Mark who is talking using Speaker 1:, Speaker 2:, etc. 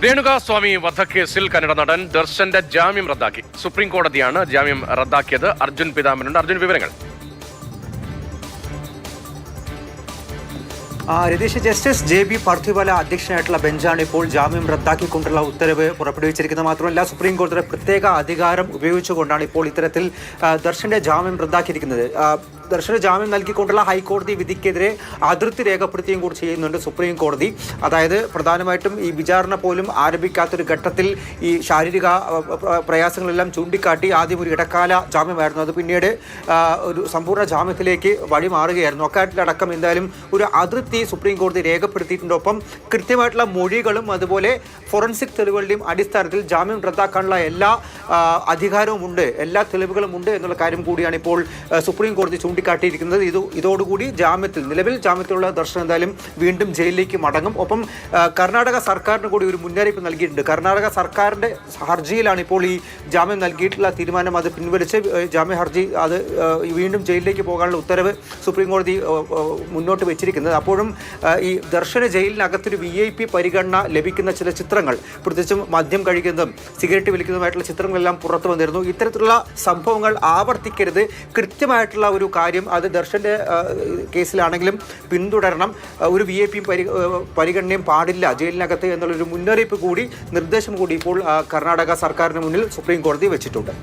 Speaker 1: രേണുകാസ്വാമി വധക്കേസിൽ കന്നഡ നടൻ ദർശന്റെ ജാമ്യം റദ്ദാക്കി. സുപ്രീം കോടതിയാണ് ജാമ്യം റദ്ദാക്കിയത്. അർജുൻ പിതാമനുണ്ട്. അർജുൻ, വിവരങ്ങൾ.
Speaker 2: രതീഷ്, ജസ്റ്റിസ് JB പാർത്ഥിവാല അധ്യക്ഷനായിട്ടുള്ള ബെഞ്ചാണ് ഇപ്പോൾ ജാമ്യം റദ്ദാക്കിക്കൊണ്ടുള്ള ഉത്തരവ് പുറപ്പെടുവിച്ചിരിക്കുന്നത്. മാത്രമല്ല, സുപ്രീം കോടതിയുടെ പ്രത്യേക അധികാരം ഉപയോഗിച്ചുകൊണ്ടാണ് ഇപ്പോൾ ഇത്തരത്തിൽ ദർശന്റെ ജാമ്യം റദ്ദാക്കിയിരിക്കുന്നത്. ദർശന ജാമ്യം നൽകിക്കൊണ്ടുള്ള ഹൈക്കോടതി വിധിക്കെതിരെ അതൃപ്തി രേഖപ്പെടുത്തുകയും കൂടി ചെയ്യുന്നുണ്ട് സുപ്രീം കോടതി. അതായത് പ്രധാനമായിട്ടും ഈ വിചാരണ പോലും ആരംഭിക്കാത്തൊരു ഘട്ടത്തിൽ ഈ ശാരീരിക പ്രയാസങ്ങളെല്ലാം ചൂണ്ടിക്കാട്ടി ആദ്യം ഒരു ഇടക്കാല ജാമ്യമായിരുന്നു, അത് പിന്നീട് ഒരു സമ്പൂർണ്ണ ജാമ്യത്തിലേക്ക് വഴിമാറുകയായിരുന്നു. അക്കാര്യത്തിലടക്കം എന്തായാലും ഒരു അതൃപ്തി സുപ്രീം കോടതി രേഖപ്പെടുത്തിയിട്ടുണ്ട്. ഒപ്പം കൃത്യമായിട്ടുള്ള മൊഴികളും അതുപോലെ ഫോറൻസിക് തെളിവുകളുടെയും അടിസ്ഥാനത്തിൽ ജാമ്യം റദ്ദാക്കാനുള്ള എല്ലാ അധികാരവും ഉണ്ട്, എല്ലാ തെളിവുകളും ഉണ്ട് എന്നുള്ള കാര്യം കൂടിയാണ് ഇപ്പോൾ സുപ്രീം കോടതി ചൂണ്ടിക്കാട്ടിയിരിക്കുന്നത്. ഇതോടുകൂടി നിലവിൽ ജാമ്യത്തിലുള്ള ദർശനം എന്തായാലും വീണ്ടും ജയിലിലേക്ക് മടങ്ങും. ഒപ്പം കർണാടക സർക്കാരിന് കൂടി ഒരു മുന്നറിയിപ്പ് നൽകിയിട്ടുണ്ട്. കർണാടക സർക്കാരിൻ്റെ ഹർജിയിലാണ് ഇപ്പോൾ ഈ ജാമ്യം നൽകിയിട്ടുള്ള തീരുമാനം അത് പിൻവലിച്ച് ജാമ്യ ഹർജി അത് വീണ്ടും ജയിലിലേക്ക് പോകാനുള്ള ഉത്തരവ് സുപ്രീം കോടതി മുന്നോട്ട് വെച്ചിരിക്കുന്നത്. അപ്പോഴും ഈ ദർശന ജയിലിനകത്തൊരു VIP പരിഗണന ലഭിക്കുന്ന ചില ചിത്രങ്ങൾ, പ്രത്യേകിച്ചും മദ്യം കഴിക്കുന്നതും സിഗരറ്റ് വലിക്കുന്നതുമായിട്ടുള്ള ചിത്രങ്ങളെല്ലാം പുറത്തു വന്നിരുന്നു. ഇത്തരത്തിലുള്ള സംഭവങ്ങൾ ആവർത്തിക്കരുത്, കൃത്യമായിട്ടുള്ള ഒരു കാര്യം അത് ദർശന്റെ കേസിലാണെങ്കിലും പിന്തുടരണം, ഒരു VIP പരിഗണനയും പാടില്ല ജയിലിനകത്ത് എന്നുള്ളൊരു മുന്നറിയിപ്പ് കൂടി, നിർദ്ദേശം കൂടി ഇപ്പോൾ കർണാടക സർക്കാരിന് മുന്നിൽ സുപ്രീം കോടതി വെച്ചിട്ടുണ്ട്.